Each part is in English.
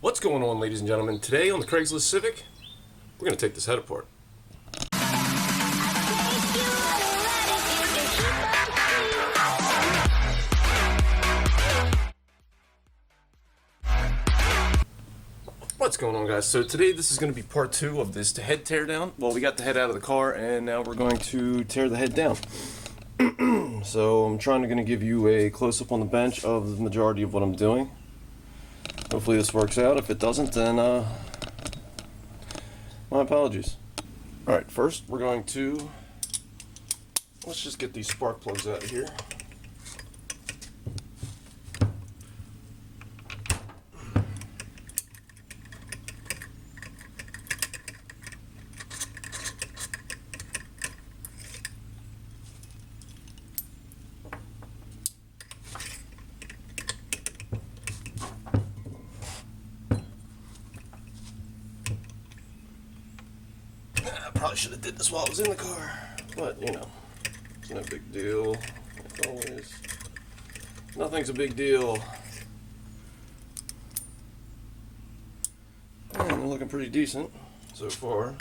What's going on, ladies and gentlemen? Today on the Craigslist Civic, we're going to take this head apart. What's going on, guys? So today this is going to be part 2 of this head tear down. Well, we got the head out of the car and now we're going to tear the head down. So I'm going to give you a close-up on the bench of the majority of what I'm doing. Hopefully this works out. If it doesn't, then my apologies. Alright, first we're going to, let's just get these spark plugs out of here. Probably should have did this while I was in the car, but you know, it's no big deal. Like always, nothing's a big deal. And they're looking pretty decent so far.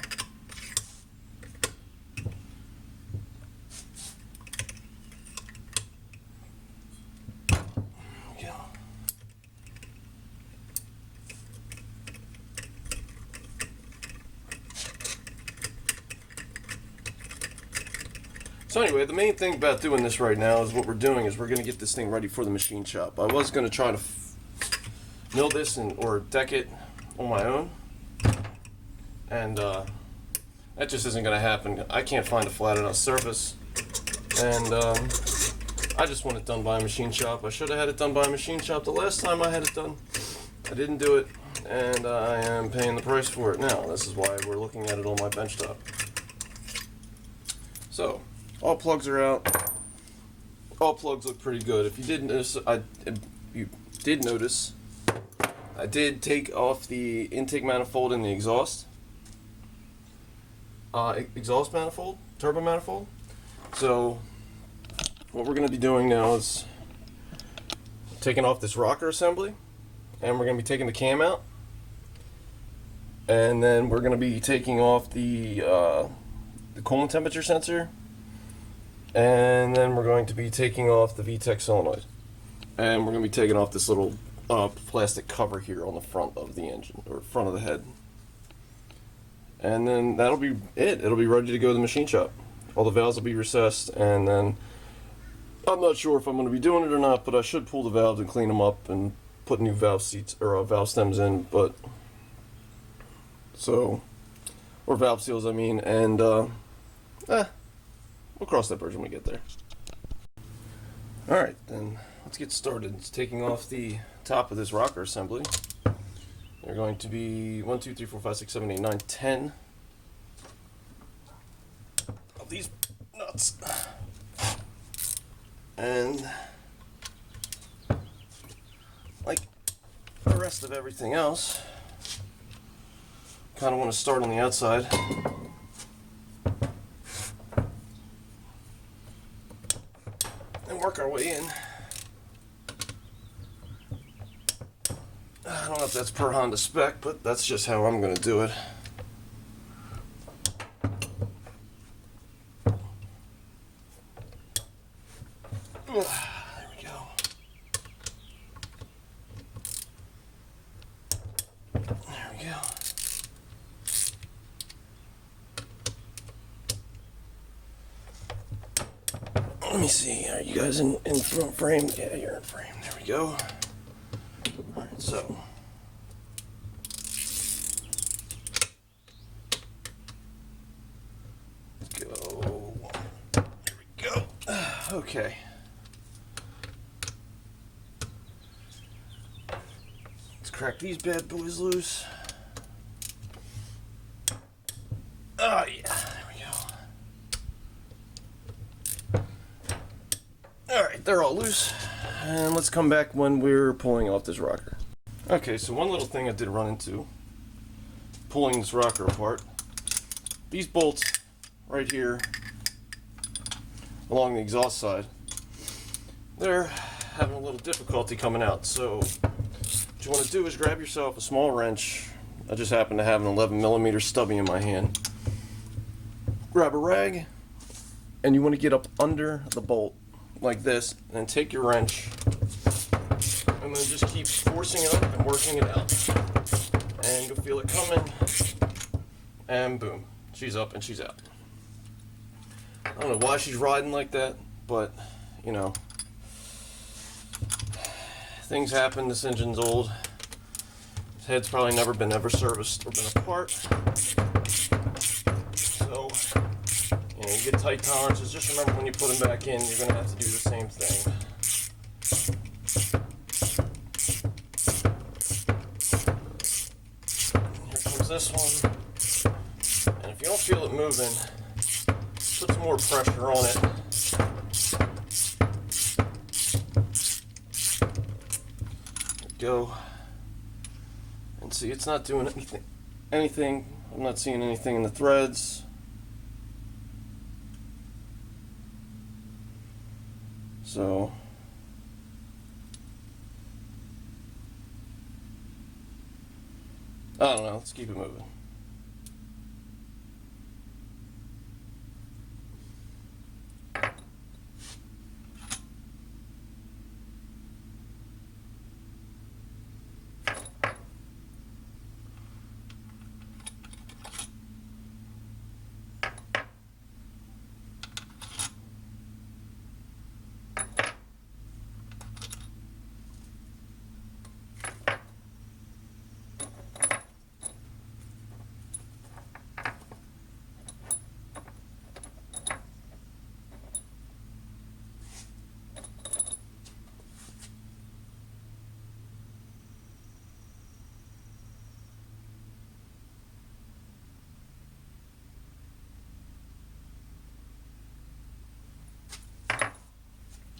So anyway, the main thing about doing this right now is what we're doing is we're going to get this thing ready for the machine shop. I was going to try to mill this or deck it on my own, and that just isn't going to happen. I can't find a flat enough surface, and I just want it done by a machine shop. I should have had it done by a machine shop the last time I had it done. I didn't do it, and I am paying the price for it now. This is why we're looking at it on my bench top. So all plugs are out. All plugs look pretty good. If you didn't notice, I did take off the intake manifold and the exhaust manifold, turbo manifold. So what we're going to be doing now is taking off this rocker assembly, and we're going to be taking the cam out, and then we're going to be taking off the coolant temperature sensor. And then we're going to be taking off the VTEC solenoid. And we're going to be taking off this little plastic cover here on the front of the engine, or front of the head. And then that'll be it. It'll be ready to go to the machine shop. All the valves will be recessed, and then I'm not sure if I'm going to be doing it or not, but I should pull the valves and clean them up and put new valve seats, or valve stems in, or valve seals, I mean, and we'll cross that bridge when we get there. Alright, then let's get started. It's taking off the top of this rocker assembly. They're going to be 1, 2, 3, 4, 5, 6, 7, 8, 9, 10 of these nuts. And like the rest of everything else, kind of want to start on the outside. Work our way in. I don't know if that's per Honda spec, but that's just how I'm going to do it. There we go. There we go. Let me see, are you guys in front frame? Yeah, you're in frame. There we go. Alright, so let's go. There we go. Okay. Let's crack these bad boys loose. Oh yeah. Alright, they're all loose, and let's come back when we're pulling off this rocker. Okay, so one little thing I did run into pulling this rocker apart, these bolts right here along the exhaust side, they're having a little difficulty coming out. So What you want to do is grab yourself a small wrench. I just happen to have an 11mm stubby in my hand. Grab a rag, and you want to get up under the bolt like this, and then take your wrench, and then just keep forcing it up and working it out. And you'll feel it coming, and boom, she's up and she's out. I don't know why she's riding like that, but you know, things happen. This engine's old. His head's probably never been serviced or been apart. So, you know, you get tight tolerances. Just remember when you put them back in, you're going to have to do the same thing. Here comes this one. And if you don't feel it moving, put some more pressure on it. Go. And see, it's not doing anything. I'm not seeing anything in the threads. So I don't know, let's keep it moving.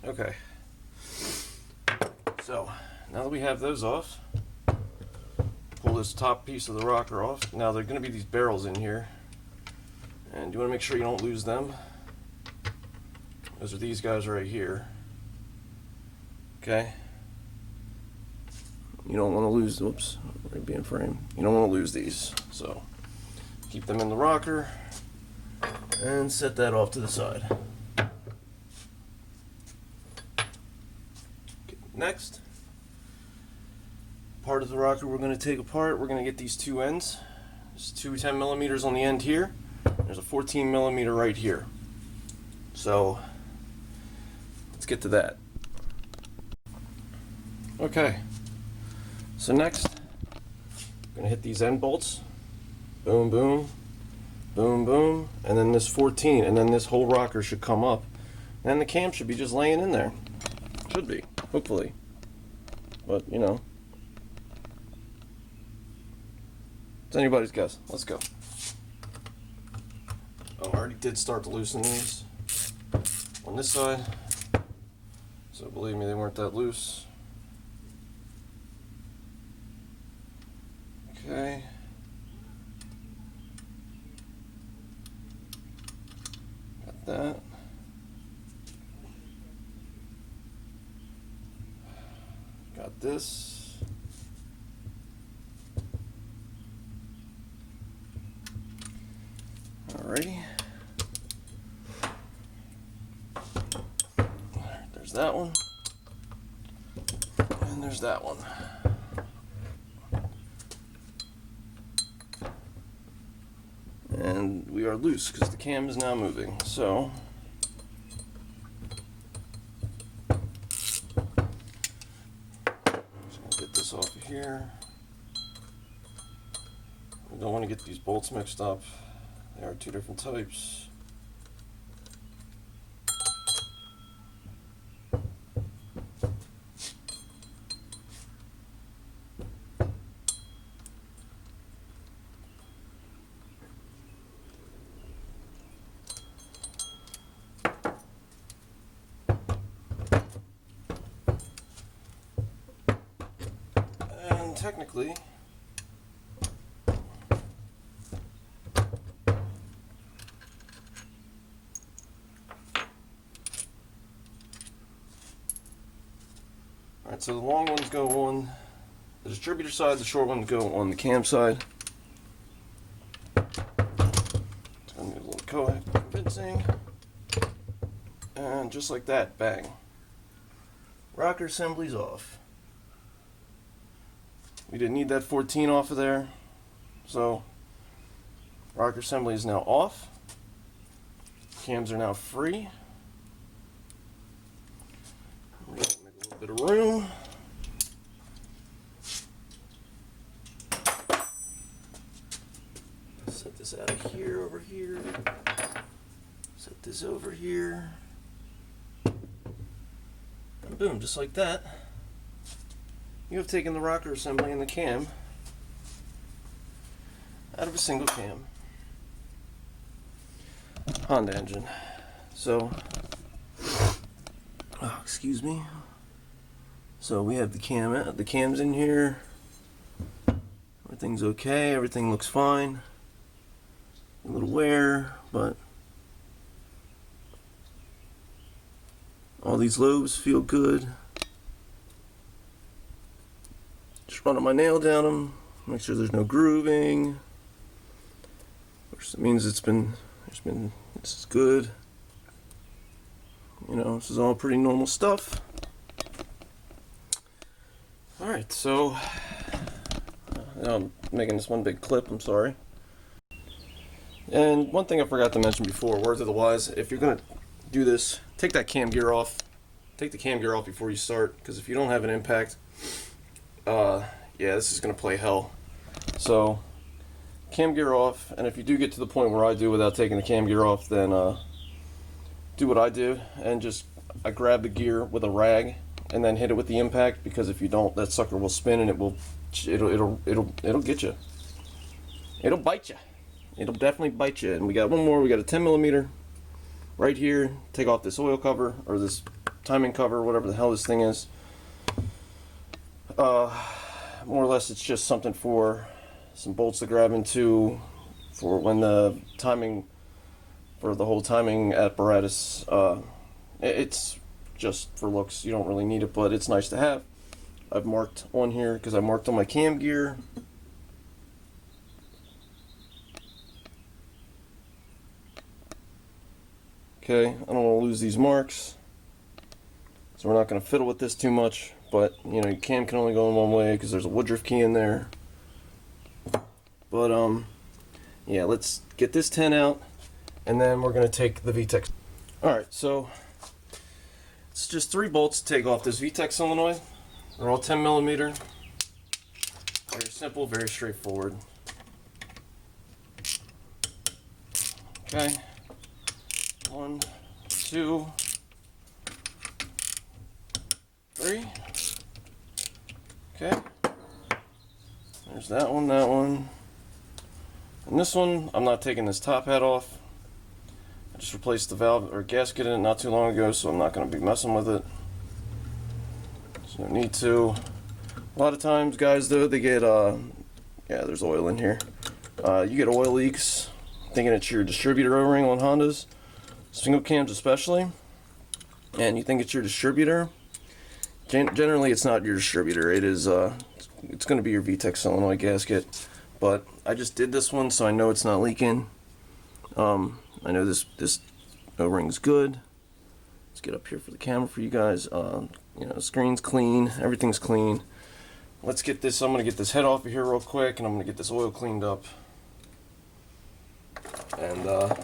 Okay, so now that we have those off, pull this top piece of the rocker off. Now there are going to be these barrels in here, and you want to make sure you don't lose them. Those are these guys right here. Okay, you don't want to lose, whoops, right being frame. You don't want to lose these, so keep them in the rocker and set that off to the side. Next, part of the rocker we're going to take apart, we're going to get these two ends. There's two 10mm on the end here. There's a 14mm right here. So let's get to that. Okay, so next, I'm going to hit these end bolts. Boom, boom, boom, boom, and then this 14, and then this whole rocker should come up. And then the cam should be just laying in there. Should be. Hopefully. But, you know. It's anybody's guess. Let's go. Oh, I already did start to loosen these on this side. So believe me, they weren't that loose. Okay. Got that. Got this. Alrighty. There's that one. And there's that one. And we are loose because the cam is now moving. So off of here. We don't want to get these bolts mixed up. They are two different types. Technically, alright, so the long ones go on the distributor side, the short one go on the cam side. It's gonna need a little convincing. And just like that, bang. Rocker assembly's off. We didn't need that 14 off of there, so rocker assembly is now off. Cams are now free. We're gonna make a little bit of room. Set this out of here, over here. Set this over here. And boom, just like that, you have taken the rocker assembly and the cam out of a single cam Honda engine. So, excuse me. So we have the cam's in here. Everything's okay. Everything looks fine. A little wear, but all these lobes feel good. Just running my nail down them, make sure there's no grooving, which means this is good. You know, this is all pretty normal stuff. Alright, so now I'm making this one big clip, I'm sorry. And one thing I forgot to mention before, words of the wise, if you're going to do this, take that cam gear off. Take the cam gear off before you start, because if you don't have an impact, yeah, this is going to play hell. So, cam gear off, and if you do get to the point where I do without taking the cam gear off, then do what I do, and I grab the gear with a rag, and then hit it with the impact, because if you don't, that sucker will spin, and it'll get you. It'll bite you. It'll definitely bite you. And we got one more. We got a 10mm right here. Take off this oil cover, or this timing cover, whatever the hell this thing is. More or less, it's just something for some bolts to grab into for when the timing, for the whole timing apparatus. It's just for looks. You don't really need it, but it's nice to have. I've marked on here because I marked on my cam gear. Okay, I don't want to lose these marks, so we're not going to fiddle with this too much, but you know, your cam can only go in one way because there's a Woodruff key in there. But yeah, let's get this 10 out, and then we're going to take the VTEC. Alright, so it's just 3 bolts to take off this VTEC solenoid. They're all 10mm. Very simple, very straightforward. Okay. 1, 2, 3. Okay. There's that one. And this one, I'm not taking this top hat off. I just replaced the valve or gasket in it not too long ago, so I'm not going to be messing with it. There's no need to. A lot of times, guys, though, they get, yeah, there's oil in here. You get oil leaks, thinking it's your distributor O-ring on Hondas. Single cams especially, and you think it's your distributor. Generally it's not your distributor. It is it's going to be your VTEC solenoid gasket, but I just did this one so I know it's not leaking. I know this O-ring's good. Let's get up here for the camera for you guys. You know, the screen's clean, everything's clean. Let's get this. I'm going to get this head off of here real quick, and I'm going to get this oil cleaned up. And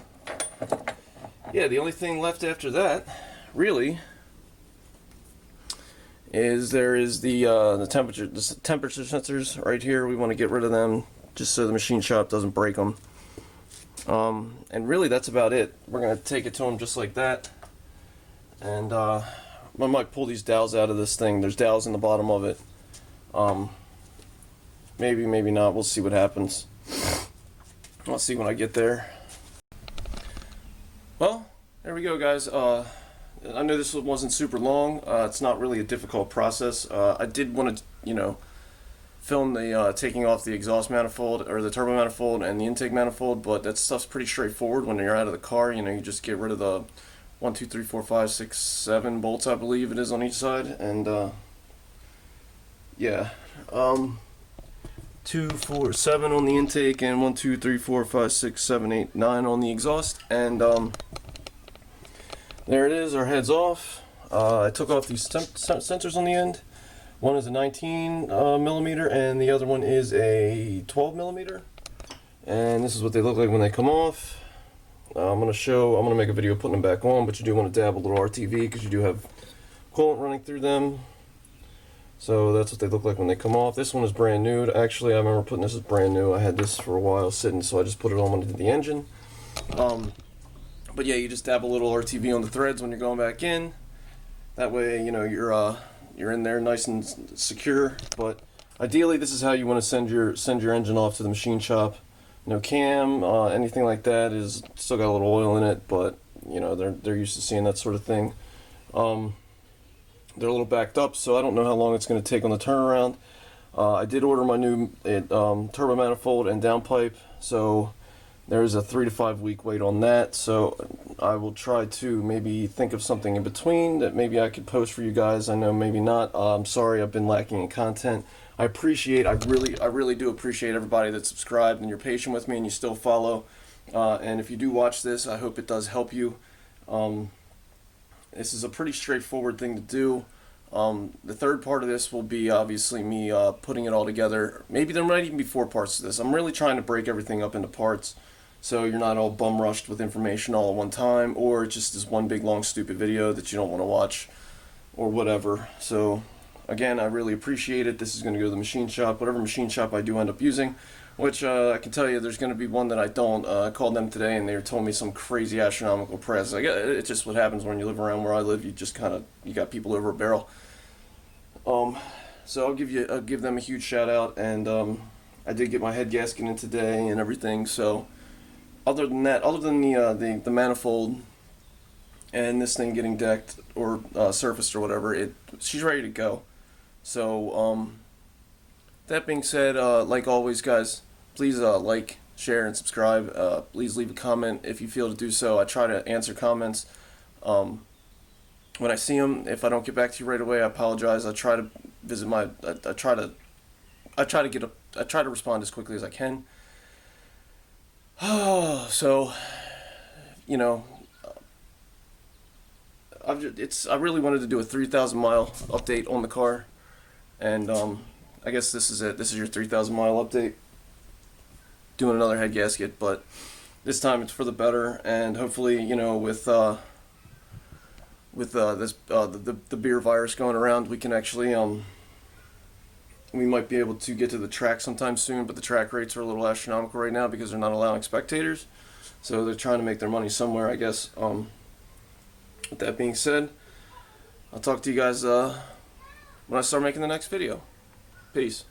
yeah, the only thing left after that, really, is there is the temperature sensors right here. We want to get rid of them just so the machine shop doesn't break them. And really, that's about it. We're gonna take it to them just like that, and I might pull these dowels out of this thing. There's dowels in the bottom of it. Maybe not. We'll see what happens. I'll see when I get there. Well, there we go, guys. I know this wasn't super long. It's not really a difficult process. I did want to, you know, film the taking off the exhaust manifold or the turbo manifold and the intake manifold, but that stuff's pretty straightforward when you're out of the car. You know, you just get rid of the 1, 2, 3, 4, 5, 6, 7 bolts, I believe it is on each side, and yeah, 2, 4, 7 on the intake, and 1, 2, 3, 4, 5, 6, 7, 8, 9 on the exhaust. And there it is, our head's off. I took off these sensors on the end. One is a 19 millimeter, and the other one is a 12 millimeter. And this is what they look like when they come off. I'm gonna make a video putting them back on, but you do want to dab a little RTV because you do have coolant running through them. So that's what they look like when they come off. This one is brand new. Actually, I remember putting this as brand new. I had this for a while sitting, so I just put it on when I did the engine. But yeah, you just dab a little RTV on the threads when you're going back in. That way, you know, you're in there nice and secure. But ideally, this is how you want to send your engine off to the machine shop. No cam, anything like that is still got a little oil in it, but you know they're used to seeing that sort of thing. They're a little backed up, so I don't know how long it's going to take on the turnaround. I did order my new turbo manifold and downpipe, so there's a 3 to 5 week wait on that. So I will try to maybe think of something in between that maybe I could post for you guys. I know maybe not. I'm sorry I've been lacking in content. I really do appreciate everybody that's subscribed and you're patient with me and you still follow. And if you do watch this, I hope it does help you. This is a pretty straightforward thing to do. The third part of this will be obviously me putting it all together. Maybe there might even be 4 parts to this. I'm really trying to break everything up into parts so you're not all bum rushed with information all at one time, or it's just this one big long stupid video that you don't want to watch or whatever. So again, I really appreciate it. This is going to go to the machine shop, whatever machine shop I do end up using, which I can tell you there's going to be one that I don't. I called them today and they told me some crazy astronomical price. Like, it's just what happens when you live around where I live. You just you got people over a barrel. So I'll give them a huge shout out, and I did get my head gasket in today and everything. So other than that, other than the manifold and this thing getting decked or surfaced or whatever, she's ready to go. So that being said, like always, guys, please like, share, and subscribe. Please leave a comment if you feel to do so. I try to answer comments when I see them. If I don't get back to you right away, I apologize. I try to visit my. I try to respond as quickly as I can. So, you know, I really wanted to do a 3,000 mile update on the car, and I guess this is it. This is your 3,000 mile update. Doing another head gasket, but this time it's for the better, and hopefully, you know, with the beer virus going around, we can actually we might be able to get to the track sometime soon. But the track rates are a little astronomical right now because they're not allowing spectators, so they're trying to make their money somewhere, I guess. With that being said, I'll talk to you guys when I start making the next video. Peace.